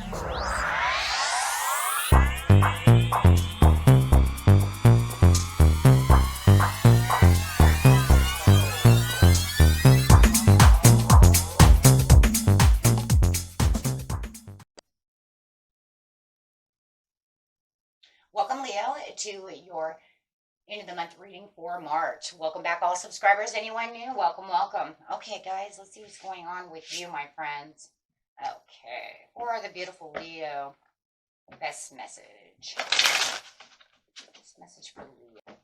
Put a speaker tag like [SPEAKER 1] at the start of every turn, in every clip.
[SPEAKER 1] Welcome, Leo, to your end of the month reading for March. Welcome back, all subscribers. Anyone new? Welcome, welcome. Okay, guys, let's see what's going on with you, my friends. Okay, for the beautiful Leo, best message. Best message for Leo.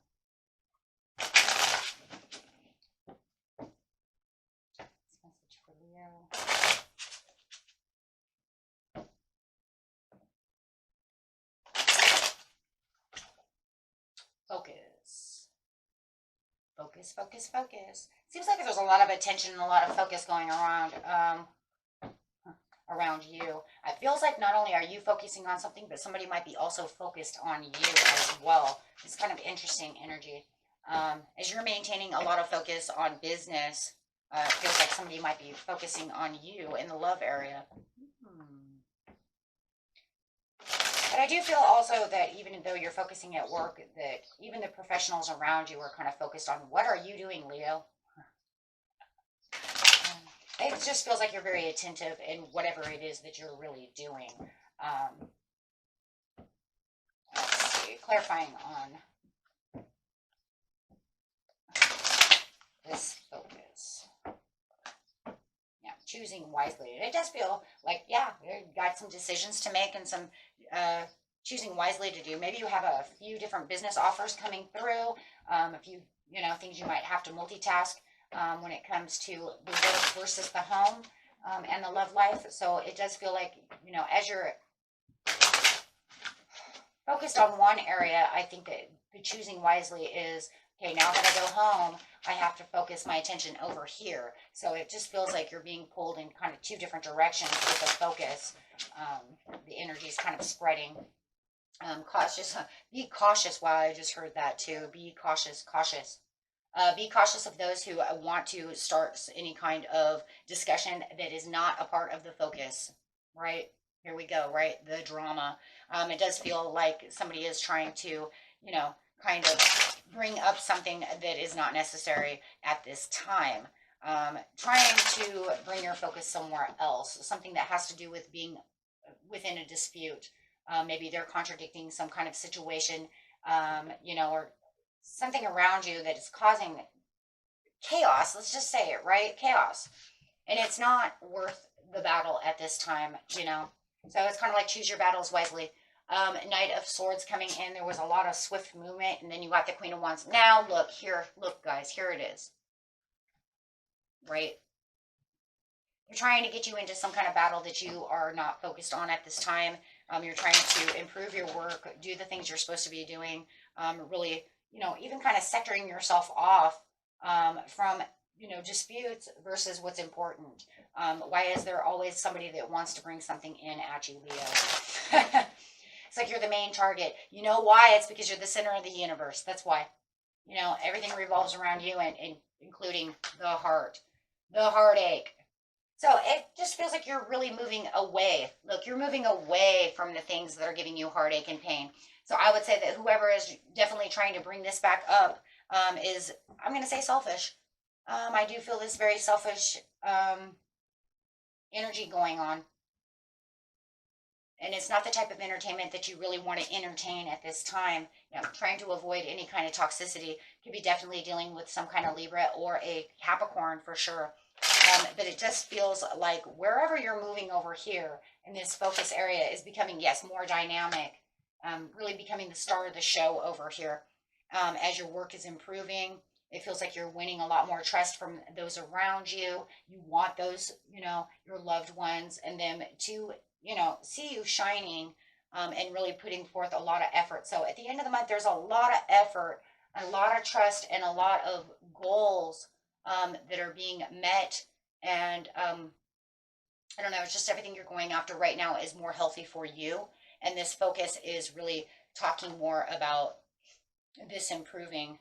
[SPEAKER 1] Best message for Leo. Focus. Focus, focus, focus. Seems like there's a lot of attention and a lot of focus going around you. It feels like not only are you focusing on something, but somebody might be also focused on you as well. It's kind of interesting energy. As you're maintaining a lot of focus on business, it feels like somebody might be focusing on you in the love area. But I do feel also that even though you're focusing at work, that even the professionals around you are kind of focused on what are you doing, Leo? It just feels like you're very attentive in whatever it is that you're really doing. Let's see, clarifying on this focus. Yeah, choosing wisely. It does feel like, yeah, you've got some decisions to make and some choosing wisely to do. Maybe you have a few different business offers coming through, a few, things you might have to multitask when it comes to the work versus the home and the love life. So it does feel like, as you're focused on one area, I think that the choosing wisely is, okay, now that I go home, I have to focus my attention over here. So it just feels like you're being pulled in kind of two different directions with the focus. The energy is kind of spreading. Cautious. Be cautious. Wow, I just heard that too. Be cautious. Be cautious of those who want to start any kind of discussion that is not a part of the focus. Right? Here we go. Right? The drama. It does feel like somebody is trying to, kind of bring up something that is not necessary at this time. Trying to bring your focus somewhere else, something that has to do with being within a dispute. Maybe they're contradicting some kind of situation, or something around you that is causing chaos. Let's just say it, right? Chaos. And it's not worth the battle at this time, So it's kind of like choose your battles wisely. Knight of Swords coming in. There was a lot of swift movement, and then you got the Queen of Wands. Now, look here. Look, guys. Here it is. Right? They're trying to get you into some kind of battle that you are not focused on at this time. You're trying to improve your work, do the things you're supposed to be doing, really, even kind of sectoring yourself off from, disputes versus what's important. Why is there always somebody that wants to bring something in at you, Leo? It's like you're the main target. You know why? It's because you're the center of the universe. That's why. Everything revolves around you, and including the heart, the heartache. So it just feels like you're really moving away. Look, you're moving away from the things that are giving you heartache and pain. So I would say that whoever is definitely trying to bring this back up is, I'm going to say, selfish. I do feel this very selfish energy going on. And it's not the type of entertainment that you really want to entertain at this time. Trying to avoid any kind of toxicity. Could be definitely dealing with some kind of Libra or a Capricorn for sure. But it just feels like wherever you're moving over here in this focus area is becoming, yes, more dynamic, really becoming the star of the show over here. As your work is improving, it feels like you're winning a lot more trust from those around you. You want those, your loved ones and them to, see you shining and really putting forth a lot of effort. So at the end of the month, there's a lot of effort, a lot of trust, and a lot of goals that are being met. And I don't know, it's just everything you're going after right now is more healthy for you. And this focus is really talking more about this improving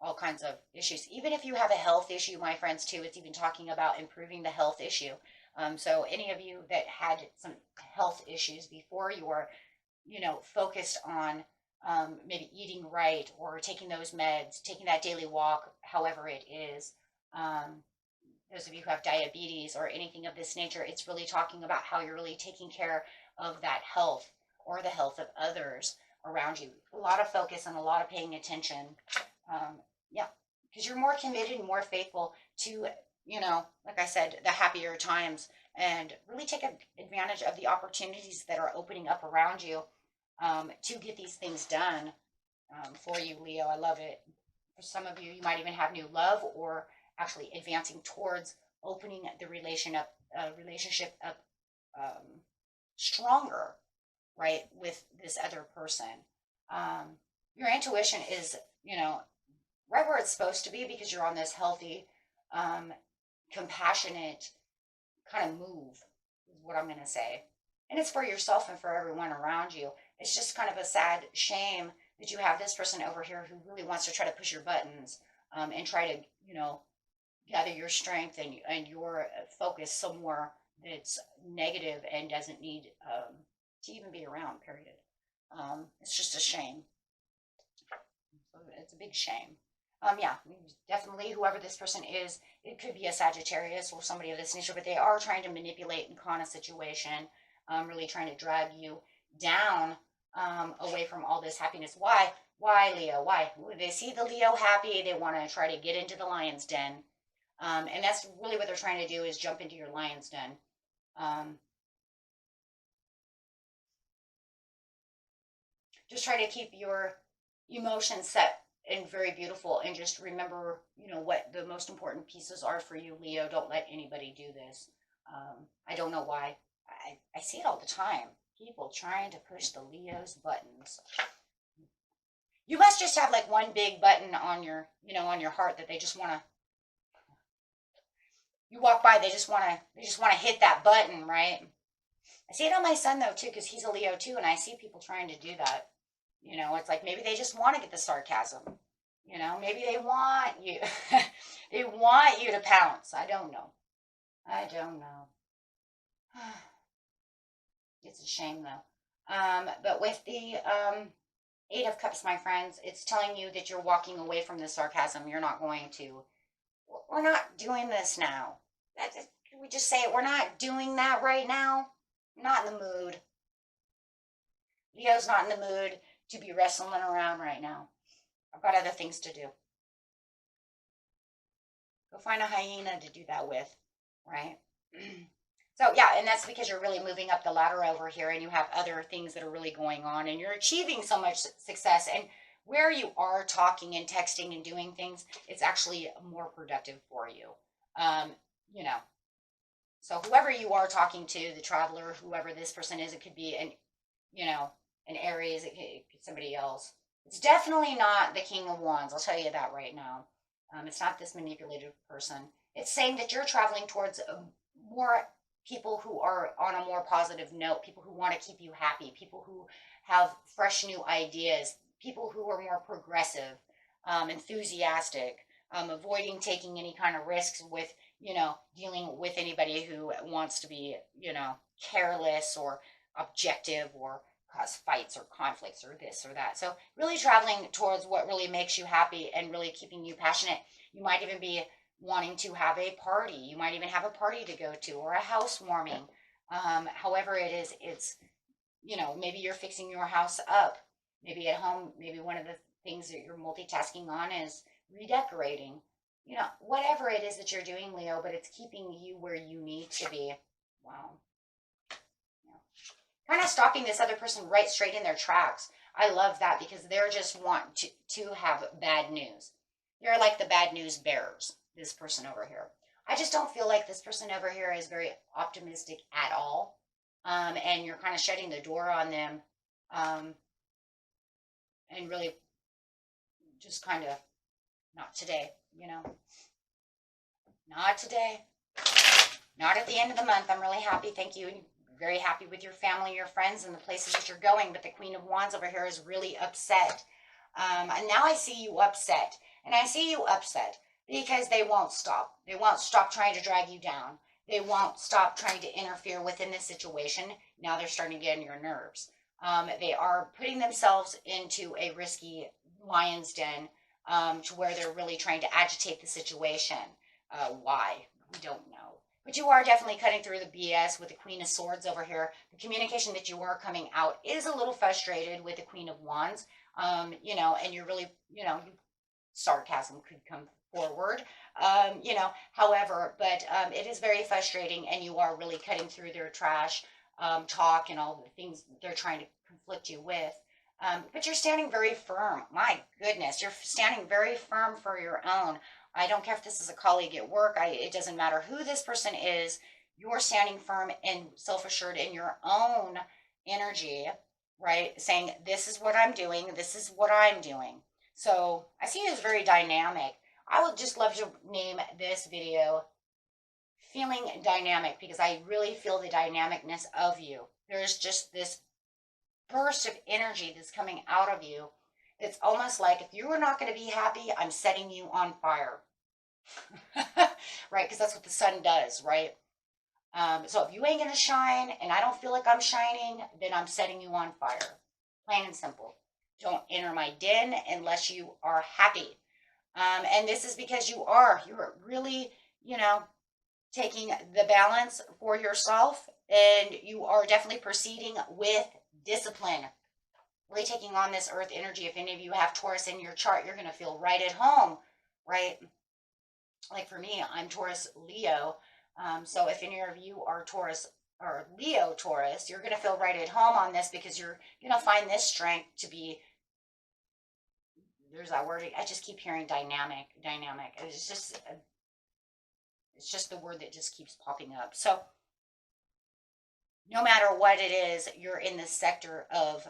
[SPEAKER 1] all kinds of issues. Even if you have a health issue, my friends, too, it's even talking about improving the health issue. So any of you that had some health issues, before you're, focused on maybe eating right or taking those meds, taking that daily walk, however it is. Um, those of you who have diabetes or anything of this nature, it's really talking about how you're really taking care of that health or the health of others around you. A lot of focus and a lot of paying attention. Yeah, because you're more committed and more faithful to, like I said, the happier times, and really take advantage of the opportunities that are opening up around you to get these things done for you, Leo. I love it. For some of you, you might even have new love, or actually advancing towards opening the relationship up stronger, right, with this other person. Your intuition is, right where it's supposed to be, because you're on this healthy, compassionate kind of move, is what I'm going to say. And it's for yourself and for everyone around you. It's just kind of a sad shame that you have this person over here who really wants to try to push your buttons and try to, gather your strength and your focus somewhere that's negative and doesn't need to even be around, period. It's just a shame. It's a big shame. Yeah, definitely whoever this person is, it could be a Sagittarius or somebody of this nature, but they are trying to manipulate and con a situation, really trying to drag you down away from all this happiness. Why? Why, Leo? Why? They see the Leo happy, they want to try to get into the lion's den. And that's really what they're trying to do, is jump into your lion's den. Just try to keep your emotions set and very beautiful, and just remember, what the most important pieces are for you, Leo. Don't let anybody do this. I don't know why. I see it all the time. People trying to push the Leo's buttons. You must just have like one big button on your, on your heart that they just want to. You walk by, they just want to hit that button, right? I see it on my son though too, because he's a Leo too, and I see people trying to do that. It's like maybe they just want to get the sarcasm. Maybe they want you. They want you to pounce. I don't know. It's a shame though. But with the Eight of Cups, my friends, it's telling you that you're walking away from the sarcasm. You're not going to. We're not doing this now. Can we just say it? We're not doing that right now. I'm not in the mood. Leo's not in the mood to be wrestling around right now. I've got other things to do. Go find a hyena to do that with, right? So yeah, and that's because you're really moving up the ladder over here, and you have other things that are really going on, and you're achieving so much success. And where you are talking and texting and doing things, it's actually more productive for you. So whoever you are talking to, the traveler, whoever this person is, it could be an Aries, it could be somebody else. It's definitely not the King of Wands. I'll tell you that right now. It's not this manipulative person. It's saying that you're traveling towards more people who are on a more positive note, people who want to keep you happy, people who have fresh new ideas, people who are more progressive, enthusiastic, avoiding taking any kind of risks with, dealing with anybody who wants to be, careless or objective or cause fights or conflicts or this or that. So really traveling towards what really makes you happy and really keeping you passionate. You might even be wanting to have a party. You might even have a party to go to, or a housewarming. However it is, it's, maybe you're fixing your house up. Maybe at home, maybe one of the things that you're multitasking on is redecorating. Whatever it is that you're doing, Leo, but it's keeping you where you need to be. Wow. Kind of stopping this other person right straight in their tracks. I love that, because they're just want to have bad news. They're like the bad news bearers, this person over here. I just don't feel like this person over here is very optimistic at all. And you're kind of shutting the door on them. And really just kind of, not today, Not today. Not at the end of the month. I'm really happy. Thank you. Very happy with your family, your friends, and the places that you're going. But the Queen of Wands over here is really upset. And now I see you upset. And I see you upset because they won't stop. They won't stop trying to drag you down. They won't stop trying to interfere within this situation. Now they're starting to get on your nerves. They are putting themselves into a risky lion's den, to where they're really trying to agitate the situation. Why? We don't know. But you are definitely cutting through the BS with the Queen of Swords over here. The communication that you are coming out is a little frustrated with the Queen of Wands. You know, and you're really, you know, sarcasm could come forward, you know, however, but it is very frustrating, and you are really cutting through their trash talk and all the things they're trying to conflict you with. But you're standing very firm. My goodness, you're standing very firm for your own. I don't care if this is a colleague at work. It doesn't matter who this person is. You're standing firm and self-assured in your own energy, right? Saying, this is what I'm doing. This is what I'm doing. So I see you as very dynamic. I would just love to name this video Feeling Dynamic, because I really feel the dynamicness of you. There's just this burst of energy that's coming out of you. It's almost like, if you are not going to be happy, I'm setting you on fire. Right? Because that's what the sun does, right? So if you ain't going to shine and I don't feel like I'm shining, then I'm setting you on fire. Plain and simple. Don't enter my den unless you are happy. And this is because you're really, you know, taking the balance for yourself, and you are definitely proceeding with discipline. Really taking on this earth energy. If any of you have Taurus in your chart, you're going to feel right at home, right? Like for me, I'm Taurus Leo. So if any of you are Taurus or Leo Taurus, you're going to feel right at home on this, because you're going to find this strength to be, there's that word, I just keep hearing dynamic. It's just the word that just keeps popping up. So no matter what it is, you're in this sector of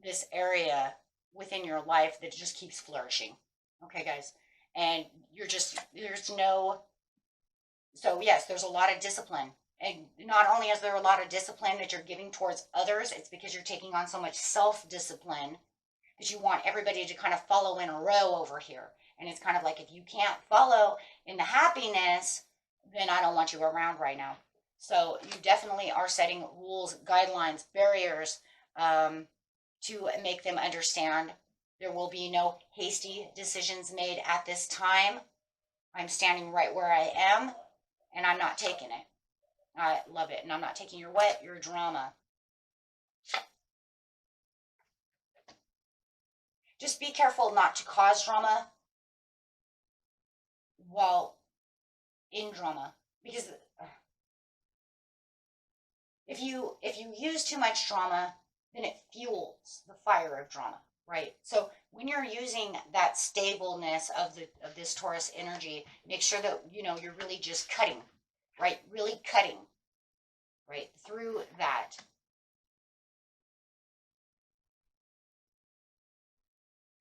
[SPEAKER 1] this area within your life that just keeps flourishing. Okay, guys. And so yes, there's a lot of discipline. And not only is there a lot of discipline that you're giving towards others, it's because you're taking on so much self-discipline that you want everybody to kind of follow in a row over here. And it's kind of like, if you can't follow in the happiness, then I don't want you around right now. So you definitely are setting rules, guidelines, barriers, to make them understand. There will be no hasty decisions made at this time. I'm standing right where I am, and I'm not taking it. I love it. And I'm not taking your your drama. Just be careful not to cause drama while in drama, because if you use too much drama, then it fuels the fire of drama, right? So when you're using that stableness of this Taurus energy, make sure that you're really just cutting, right? Really cutting, right, through that.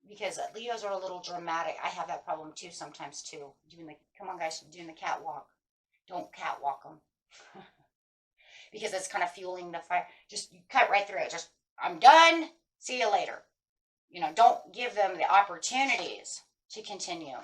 [SPEAKER 1] Because Leos are a little dramatic. I have that problem too sometimes too. Come on guys, doing the catwalk. Don't catwalk them. Because it's kind of fueling the fire. Just you cut right through it. Just, I'm done. See you later. Don't give them the opportunities to continue.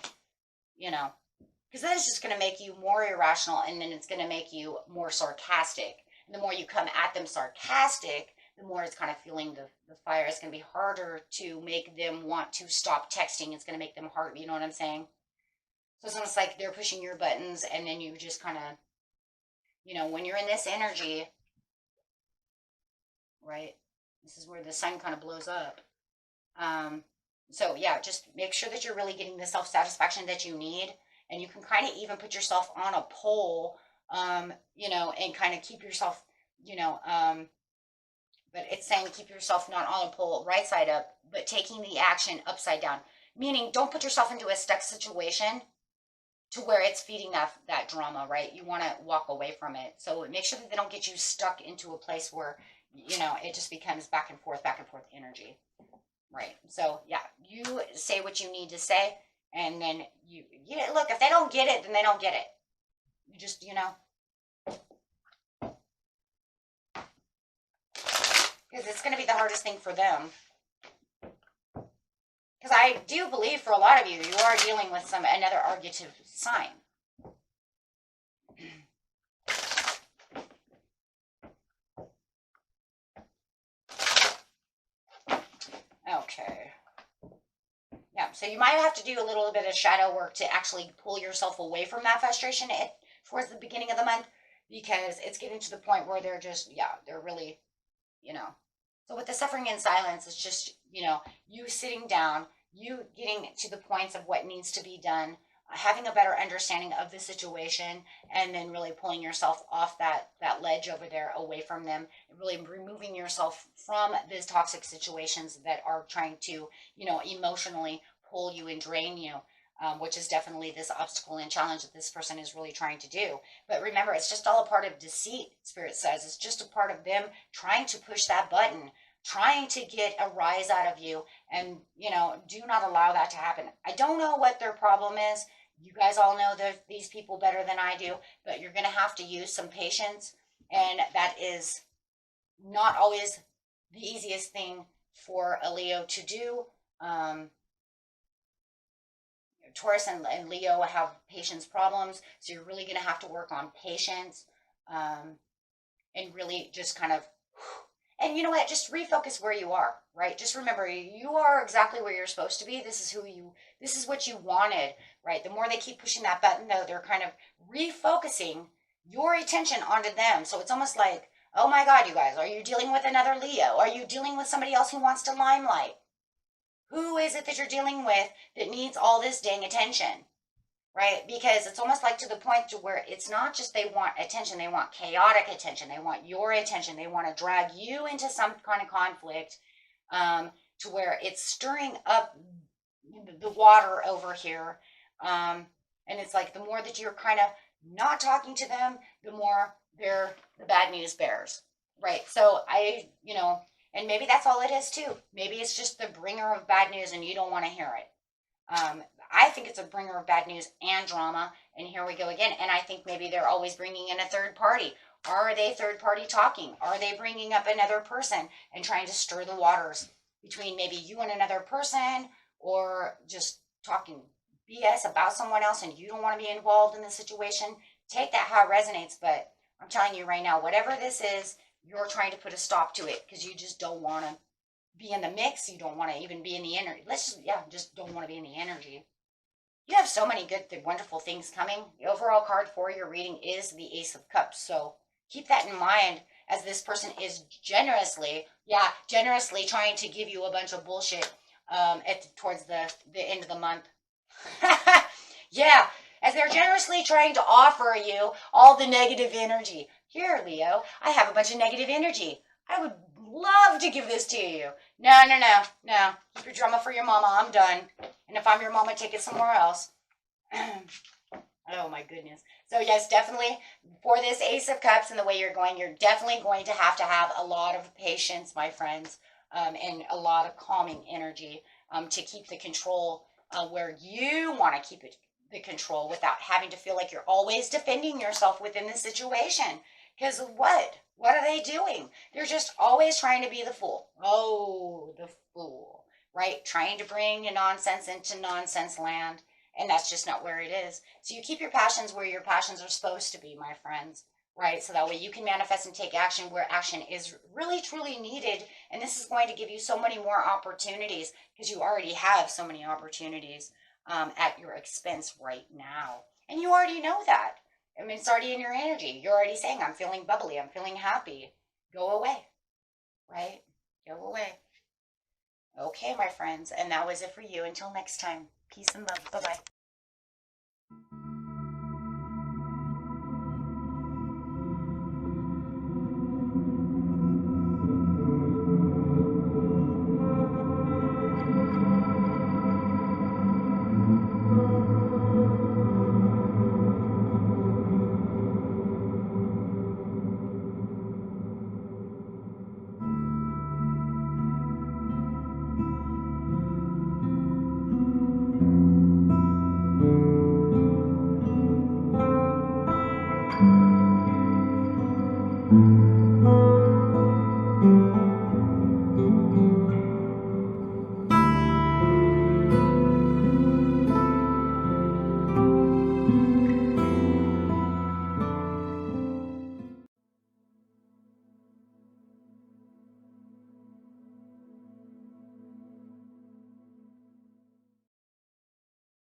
[SPEAKER 1] Because that is just going to make you more irrational, and then it's going to make you more sarcastic. And the more you come at them sarcastic, the more it's kind of fueling the fire. It's going to be harder to make them want to stop texting. It's going to make them hard. You know what I'm saying? So it's almost like they're pushing your buttons, and then you just kind of, when you're in this energy, right? This is where the sun kind of blows up. So yeah, just make sure that you're really getting the self-satisfaction that you need. And you can kind of even put yourself on a pole, and kind of keep yourself, but it's saying keep yourself not on a pole right side up, but taking the action upside down. Meaning, don't put yourself into a stuck situation to where it's feeding that drama, right? You want to walk away from it. So make sure that they don't get you stuck into a place where, it just becomes back and forth energy, right? So yeah, you say what you need to say, and then look, if they don't get it, then they don't get it. You just, because it's going to be the hardest thing for them. Because I do believe for a lot of you, you are dealing with another argumentative sign. So you might have to do a little bit of shadow work to actually pull yourself away from that frustration towards the beginning of the month, because it's getting to the point where they're just, yeah, they're really, you know. So with the suffering in silence, it's just, you sitting down, you getting to the points of what needs to be done, having a better understanding of the situation, and then really pulling yourself off that ledge over there, away from them, and really removing yourself from these toxic situations that are trying to, emotionally pull you and drain you. Which is definitely this obstacle and challenge that this person is really trying to do. But remember, it's just all a part of deceit, Spirit says. It's just a part of them trying to push that button, trying to get a rise out of you. And, do not allow that to happen. I don't know what their problem is. You guys all know these people better than I do, but you're going to have to use some patience. And that is not always the easiest thing for a Leo to do. Taurus and Leo have patience problems, so you're really going to have to work on patience, and really just kind of, and you know what, just refocus where you are, right? Just remember, you are exactly where you're supposed to be. This is what you wanted, right? The more they keep pushing that button, though, they're kind of refocusing your attention onto them. So it's almost like, oh my God, you guys, are you dealing with another Leo? Are you dealing with somebody else who wants to limelight? Who is it that you're dealing with that needs all this dang attention, right? Because it's almost like to the point to where it's not just they want attention, they want chaotic attention. They want your attention. They want to drag you into some kind of conflict, to where it's stirring up the water over here. And it's like the more that you're kind of not talking to them, the more they're the bad news bears, right? So and maybe that's all it is too. Maybe it's just the bringer of bad news and you don't want to hear it. I think it's a bringer of bad news and drama. And here we go again. And I think maybe they're always bringing in a third party. Are they third party talking? Are they bringing up another person and trying to stir the waters between maybe you and another person, or just talking BS about someone else and you don't want to be involved in the situation? Take that how it resonates. But I'm telling you right now, whatever this is, you're trying to put a stop to it because you just don't want to be in the mix. You don't want to even be in the energy. Just don't want to be in the energy. You have so many good, wonderful things coming. The overall card for your reading is the Ace of Cups. So keep that in mind, as this person is generously trying to give you a bunch of bullshit towards the end of the month. Yeah, as they're generously trying to offer you all the negative energy. Here, Leo, I have a bunch of negative energy. I would love to give this to you. No. Keep your drama for your mama. I'm done. And if I'm your mama, take it somewhere else. Oh, my goodness. So, yes, definitely for this Ace of Cups and the way you're going, you're definitely going to have a lot of patience, my friends, and a lot of calming energy to keep the control where you want to keep the control, without having to feel like you're always defending yourself within the situation. Because what are they doing? They're just always trying to be the fool. Oh, the fool, right? Trying to bring your nonsense into nonsense land. And that's just not where it is. So you keep your passions where your passions are supposed to be, my friends, right? So that way you can manifest and take action where action is really, truly needed. And this is going to give you so many more opportunities, because you already have so many opportunities at your expense right now. And you already know that. I mean, it's already in your energy. You're already saying, I'm feeling bubbly. I'm feeling happy. Go away, right? Go away. Okay, my friends. And that was it for you. Until next time. Peace and love. Bye-bye.